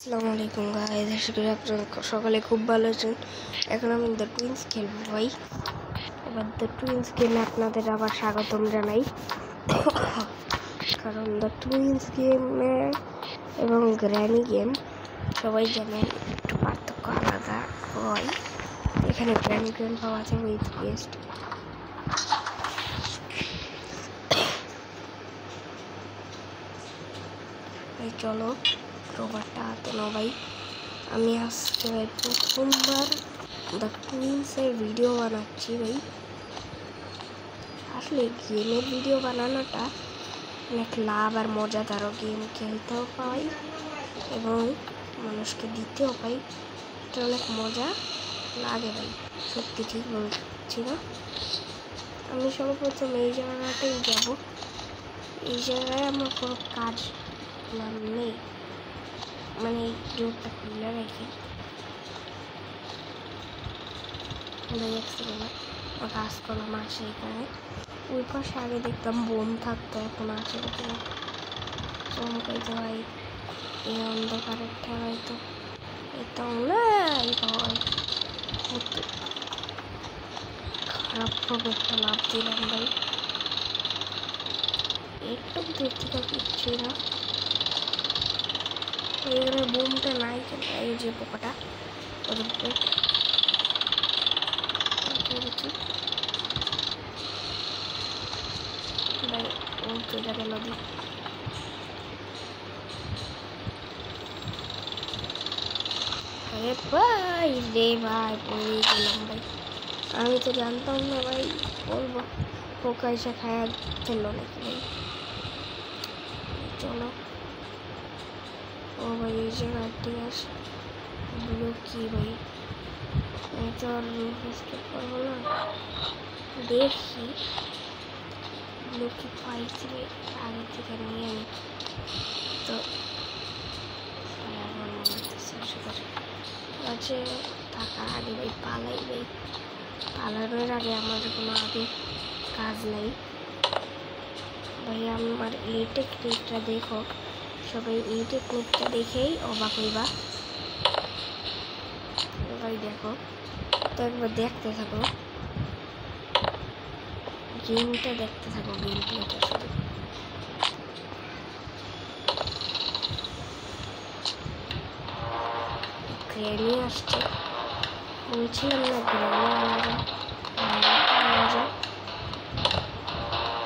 আসসালামু আলাইকুম গাইস, আশা করি আপনারা সকালে খুব ভালো আছেন। এখন আমি দ্য টুইন্স খেলবো ভাই। এবার দ্য টুইন্স গেমে আপনাদের আবার স্বাগতম জানাই। কারণ দ্য টুইন্স গেমে এবং গ্র্যানি গেম সবাই জানেন একটু পার্থক্য আলাদা হয়। এখানে গ্র্যানি গেম পাওয়া যায় উইথ বেস্ট। চলো রোবটটা হাতে নাও ভাই। আমি আজকে প্রথমবার দ্য টুইন্সের ভিডিও বানাচ্ছি ভাই। আসলে গেমের ভিডিও বানানোটা অনেক লাভ আর মজাদারও, গেম খেলতেও পাই এবং মানুষকে দিতেও পাই, এটা অনেক মজা লাগে ভাই, সত্যি ঠিক বলছি না। আমি সর্বপ্রথম এই জায়গাটাই যাব। এই জায়গায় আমার কোনো কাজ নেই, মানে এই ডোরটা খুলে রেখে কাজ করলাম। আর সেইখানে ওই পাশে আগে দেখতাম বোম থাকতো, এখন আছে চমকাইতে ভাই। এই অন্ধকারের ঠেলায় তো এটা নাই ভাই, খারাপ হবে। একটা লাভ দিলাম ভাই, একটু দূর থেকে কিচ্ছুই না। এখানে বোমটা নাই কেন? এই যে পোকাটা ওদের ভাই ও চলে গেল দি। আরে ভাই রে ভাই, পড়ে গেলাম ভাই। আমি তো জানতাম না ভাই, বলবো পোকা এসে খায়া ফেললো নাকি ভাই। চলো ও ভাই এই জায়গায় ঠিক আছে। ব্লু কি ভাই, আমি তো আর বুঝতে পারবো না। দেখি ব্লু কি পাইছি আগে থেকে নিয়ে নি তো আছে। থাকার আগে ভাই পালাই ভাই, পালানোর আগে আমার কোনো আগে কাজ নেই ভাই। আমার এই টেকনিকটা দেখো, সবাই এই টেকনিকটা দেখেই অবাক হইবা ভাই। দেখো তো একবার দেখতে থাকো, গেমটা দেখতে থাকো, গেম প্লেটা শুধু। গ্র্যানি আসছে, বলছিলাম না গ্র্যানি আনা যায়।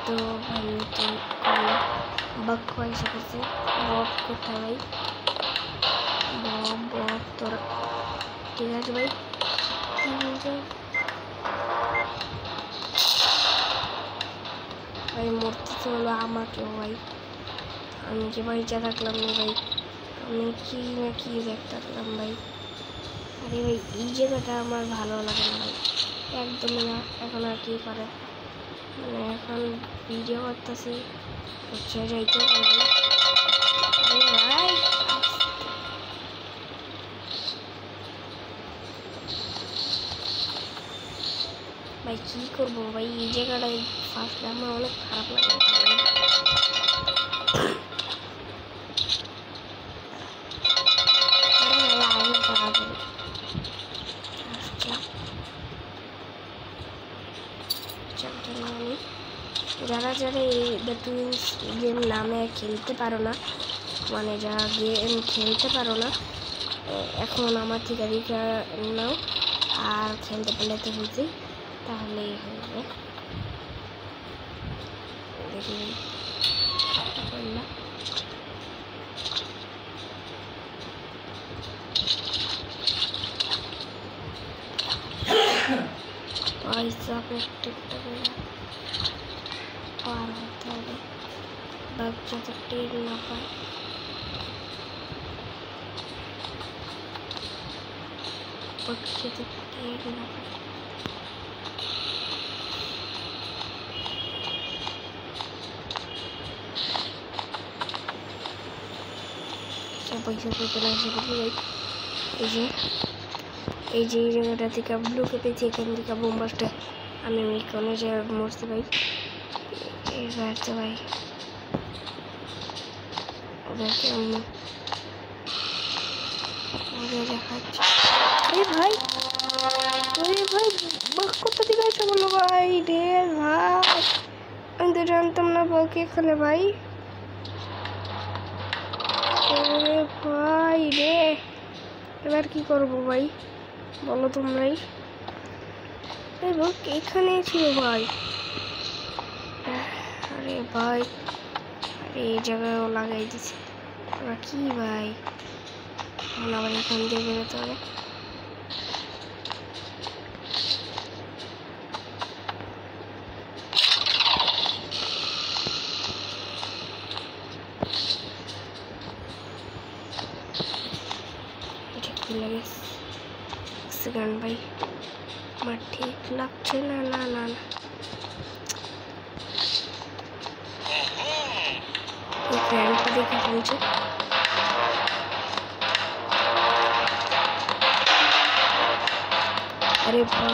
তো ভাই তো বক এসে গেছে। বক কোথায় ভাই? বক তোরা ঠিক আছে ভাই। ভাই মরতে হলো আমাকেও ভাই, আমি যে বাইচা থাকলাম না ভাই, আমি কি না কি দেখতাম ভাই। আরে ভাই এই জায়গাটা আমার ভালো লাগে না ভাই, একদমই না। এখন আর কি করে, মানে এখন ভিডিও করতেছি হচ্ছে যাইতে ভাই। ভাই কি করবো ভাই, এই জায়গাটায় ফার্স্ট আমার অনেক খারাপ লাগে। যারা যারা এই দ্য টুইন্স গেম নামে খেলতে পারো না, মানে যারা গেম খেলতে পারো না, এখন আমার থেকে দেখে নাও। আর খেলতে পারলে তো বুঝি, তাহলেই হয়ে দেখি করলাম। পয়সা প্রত্যেকটা পার হতে হবে, বাঘ যাতে টের না পায়। যাতে টের না পায়। পয়সা পেতে না এসে ভাই। এই যে এই জায়গাটা থেকে ব্লুকে পেয়েছি, এখান থেকে বোমবাসটা আমি কোনো জায়গায় মরতে পাই। এবার তো ভাই ওদেরকে আমি মজা দেখাচ্ছে। আরে ভাই কোথা থেকে এসে বললো ভাই রে ভাই, আমি তো জানতাম না বউকে এখানে ভাই। ভাই রে এবার কি করবো ভাই বলো তোমরাই। এখানে ছিল ভাই। আরে ভাই আরে এই জায়গায়ও লাগাই দিছে। এবার কি ভাই আবার এখান দিয়ে বেরোতে হবে। সেকেন্ড ভাই আমার ঠিক লাগছে না না না না এই ফ্যানটা দেখে বলছে আরে ভাই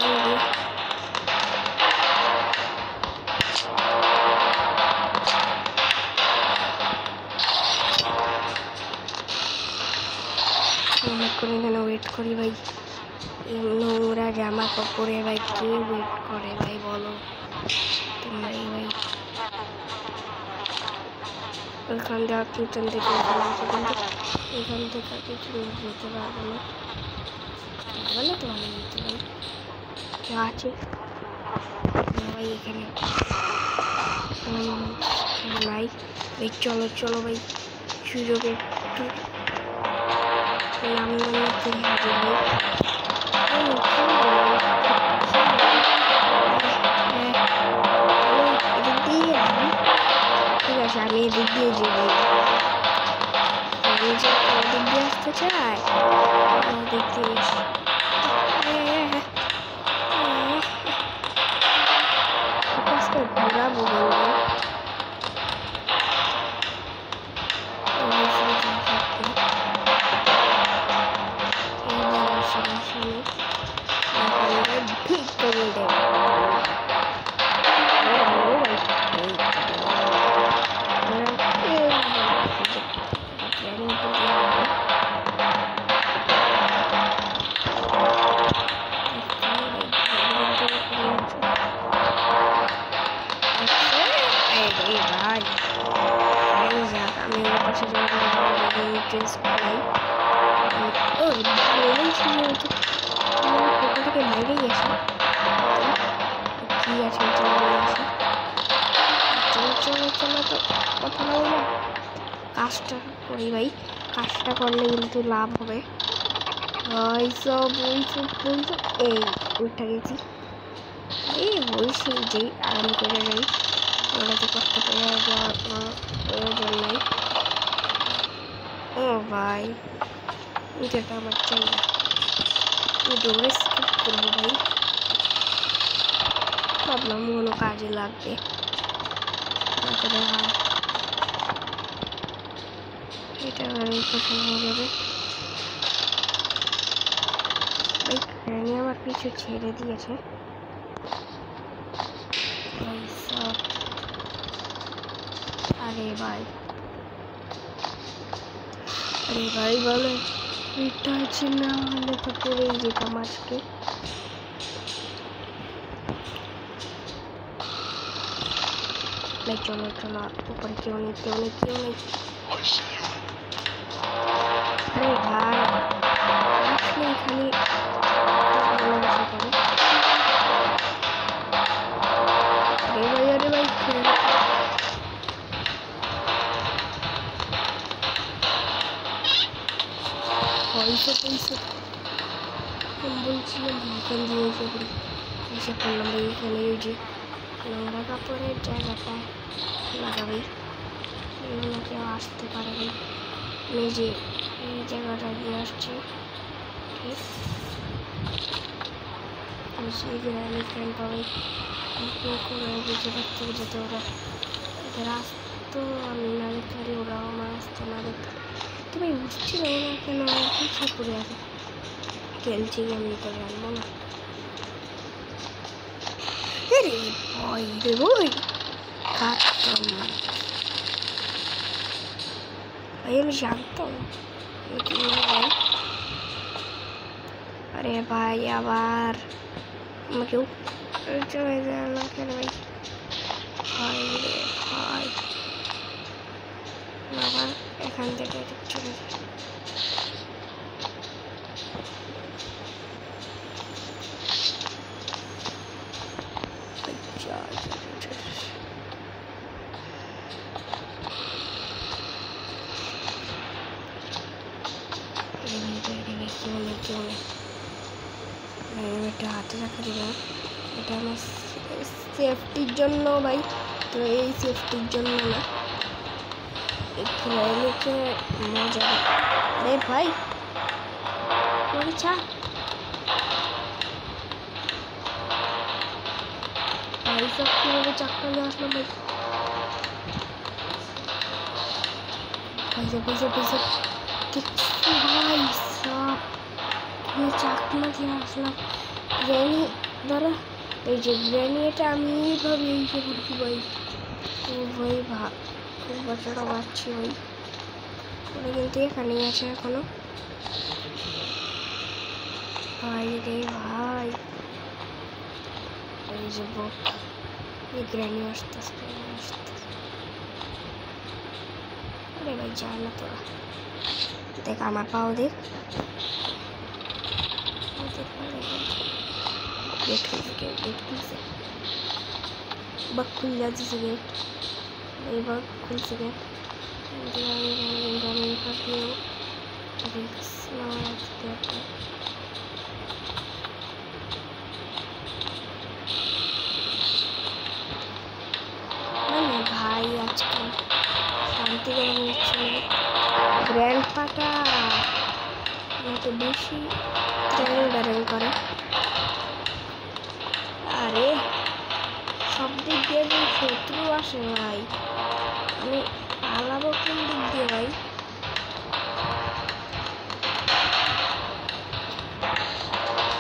অনেকক্ষণ এখানে ওয়েট করি ভাই। নোংরা জামা কাপড়ে ভাই কে ওয়েট করে ভাই বলো তোমরাই ভাই। ওইখান থেকে কিচেন থেকে কিন্তু এখান থেকে কিছু যেতে পারবো না বলে তো আমি যেতে ভাই কেউ আছে ভাই এখানে নাই ভাই। চলো চলো ভাই সুযোগে একটু নাম নামতে হবে ভাই। ঠিক আছে আমি এদিক দিয়ে যাবো। আমি যে এদিক দিয়ে আসতে চাই এদিক দিয়ে ঘোরাবো বলবো। ঠিক করে দেবো ভাই। আমি ওর পাশে ড্রেস পাই থেকে বাইরেই আসে কি আছে চলো তো কথা না বলে কাজটা করি ভাই। কাজটা করলে কিন্তু লাভ হবে ভাই। সব এই উঠে গেছি এই বলছি যে আরাম করে যাই ওরা তো কষ্ট করে যাওয়ার কোনো প্রয়োজন নেই। ও ভাই যেটা আমার চাই না দৌড়ে স্কিপ করবো ভাই। ভাবলাম কোনো কাজে লাগবে এটা পছন্দ হয়ে যাবে ভাই। ফ্যানে আমার পিছু ছেড়ে দিয়েছে আরে ভাই বলে এটা আছে না হলে তো পড়েই যেতাম আজকে। চলো উপরে কেউ নেই আরে ভাই আসলে এখানে আরে ভাই পয়সা বলছিলাম এখান দিয়ে এসে পড়লাম ভাই। এখানে ওই যে নোংরা কাপড়ের জায়গাটা লাগাবেই এগুলো কেউ আসতে পারে ভাই। আমি যে এই জায়গাটা দিয়ে আসছি ঠিক আমি ফ্রেন্ড পাবে করে বুঝে রাখতে যেতে ওরা এদের আসতো আমি না দেখতে ওরাও আমার আসতো না দেখতে। তবে উঠছিল না কেন পিছিয়ে পড়ে আছে খেলছি এমনি করে আনবো না। ভয় রে বই কাটতাম ভাই আমি জানতাম ভাই আবার আমাকেও চলে যায় না কেন ভাই? ভাই রে ভাই আবার এখান থেকে চলে যায়। এটা হাতে রাখা দিল না, এটা আমার সেফটির জন্য ভাই। তো এই সেফটির জন্য না, একটু মজা। আরে ভাই চা ভাই সব কীভাবে চাকরি নিয়ে আসলাম ভাই? পয়সা পয়সা পয়সা দেখছি ভাই সব আমি চাকমা দিয়ে আসলাম। গ্র্যানি ধরো এই যে গ্র্যানি, এটা আমি এইভাবে এইসব করছি ভাই। ও ভাই খুব বাচ্চাটা বাচ্ছি ভাই, ওরা কিন্তু এখানেই আছে এখনো। ভাই রে ভাই এই যে এই গ্র্যানি আসতে আসতে আরে ভাই যা না তোরা, দেখ আমার পাও দেখ। गेट खुलছে বা খুলে দিছে গেট, এবার খুলছে গেট। আমি পাশে রিক্স নেওয়া আছে। মানে ভাই আজকাল শান্তি করে নিচ্ছে না, গ্র্যান্ড পাটা একটু বেশি ট্যাং করে। আরে সব দিক দিয়ে যে শত্রু আসে ভাই, আমি পালাবো কোন দিক দিয়ে ভাই?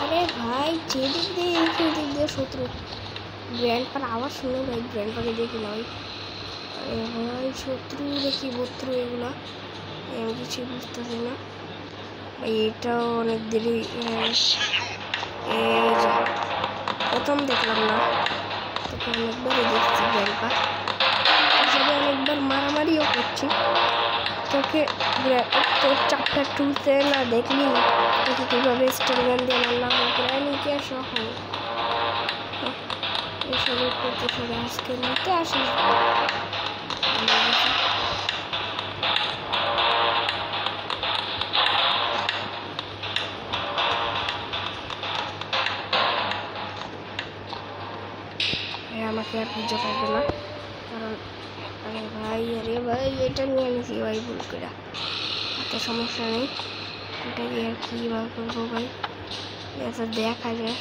আরে ভাই যেদিক দিয়ে সেই দিক দিয়ে শত্রু। গ্র্যান্ড পার আওয়াজ শুনে ভাই গ্র্যান্ড পাকে দেখি না ভাই। আরে ভাই শত্রু দেখি বত্রু এগুলা আমি কিছু বুঝতেছি না ভাই। এটাও অনেক দেরি, এই যে প্রথম দেখলাম না, তোকে অনেকবারই দেখছি গ্র্যান্ডপা, হিসাবে অনেকবার মারামারিও করছি। তোকে তোর চাপটা টুলতে না দেখলি তোকে কীভাবে স্টোরম্যান দিয়ে মারলাম গ্র্যানিকে সহ। এসবের প্রতি সরে আজকে নিতে আসিস। আমাকে আর খুঁজে পাবে না, কারণ আরে ভাই এটা নিয়ে নিছি ভাই ভুল করে। হাতে সমস্যা নেই, এটা দিয়ে আর কি বার করবো ভাই? এটা দেখা যায়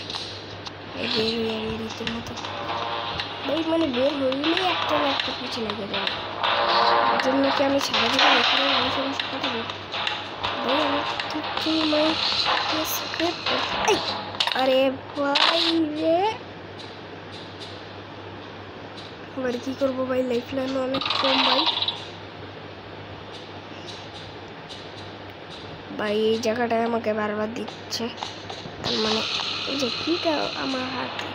এই বের হয়ে আমি রীতির মতো ভাই, মানে বের হইলেই একটা না একটা পিছু লেগে যাবে। এর জন্য কি আমি সারাদিন এখানে বসে বসে কাটাবো ভাই? আমার কি মানে আরে ভাই রে এবার কি করবো ভাই? লাইফ লাইন অনেক কম ভাই। ভাই এই জায়গাটায় আমাকে বারবার দিচ্ছে, মানে এই যে কিটা আমার হাতে।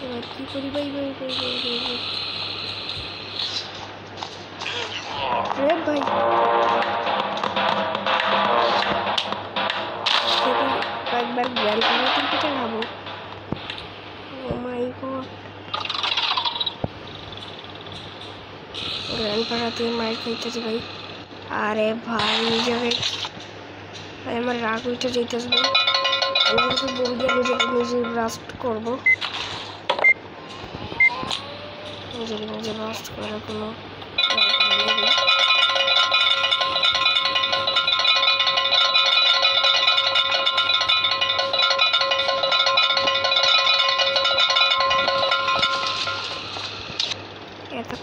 এবার কি করি ভাই? আরে ভাই একবার গ্র্যান্ড পাড়াতে পিঠে খাবো। ও মাই গড, গ্র্যান্ড পাড়াতে মায়ের খাইতেছে ভাই। আরে ভাই এই জায়গায় আমার রাগ উঠে যেতেছে ভাই। আমি কিন্তু বোম দিয়ে নিজে ব্লাস্ট করবো, নিজে ব্লাস্ট করার কোনো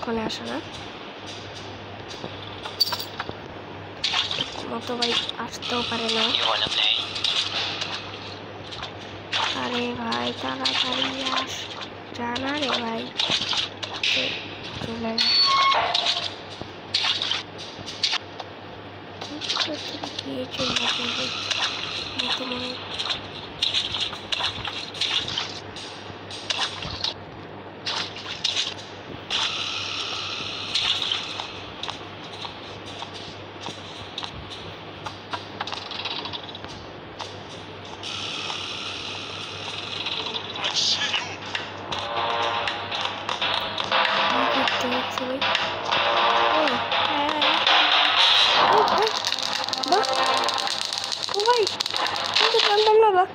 ওখানে আসে না মতো ভাই, আসতেও পারে না। আরে ভাই তাড়াতাড়ি আস, জানা রে ভাই চলে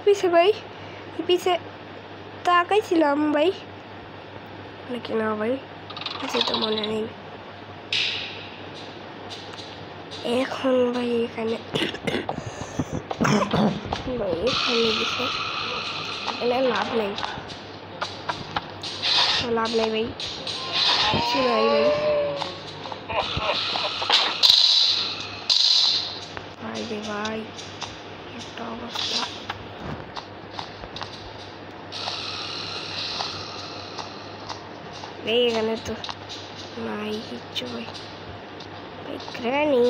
पीछे भाई पीछे ताकाइছিলাম भाई নাকি না ভাই কিছু তো মনে নেই এখন ভাই এখানে ভাই এখানে দিছে এখানে লাভ নেই ভাই কিছু নাই ভাই রে ভাই একটা অবস্থা এখানে তো নাই কিচ্ছু ভাই গ্র্যানি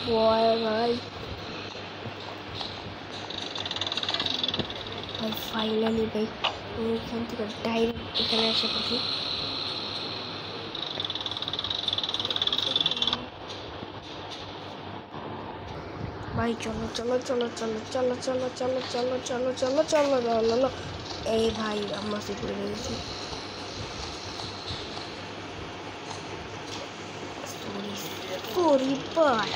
भाई भाई फाइनली भाई एखान থেকে डायरेक्ट এখানে এসে পড়ছি भाई चलो चलो चलो चलो चलो चलो चलो चलो चलो चलो चलो चलो ए भाई अम्मा से पड़ गई थी सॉरी बाय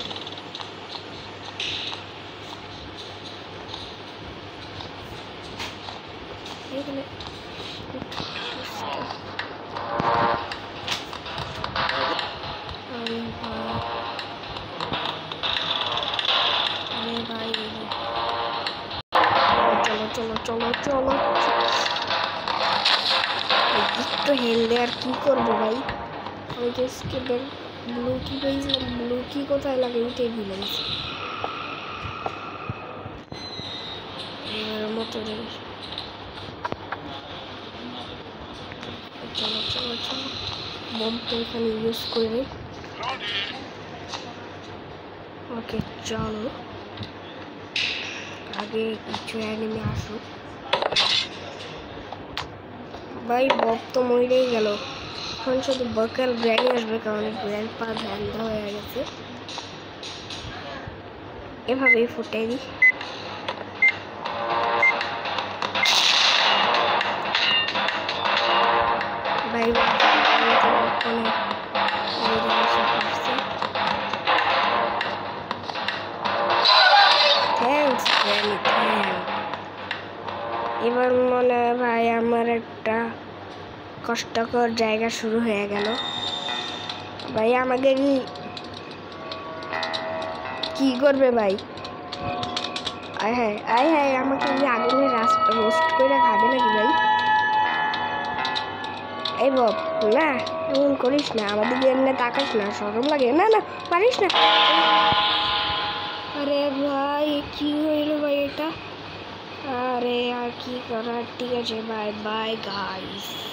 चलो चलो चलो तो हेल्दे আর কি করব ভাই আমি তো इसके ब्लू की পেয়েছিলাম ব্লু কি কোথায় লাগে এটাই ভুলে গেছি এর মতো রে চলো চলো চলো বমটা এখানে ইউজ করে ওকে চলো आगे কিছু এনিমি আসুক ভাই বব তো মরেই গেল এখন শুধু বকাল গ্র্যানি আসবে কারণ গ্র্যান্ডপা ধ্যান হয়ে গেছে এভাবেই ফুটে দিই ভাই এবার মনে হয় ভাই আমার একটা কষ্টকর জায়গা শুরু হয়ে গেল ভাই আমাকে কি করবে ভাই আয় হায় আমাকে আগুনে রোস্ট করে খাবে নাকি ভাই এই বব না এমন করিস না আমাদের এমনি তাকাস না শরম লাগে না না পারিস না আরে ভাই কি হইলো ভাই এটা আরে আর কি করার ঠিক আছে বাই বাই গাইস।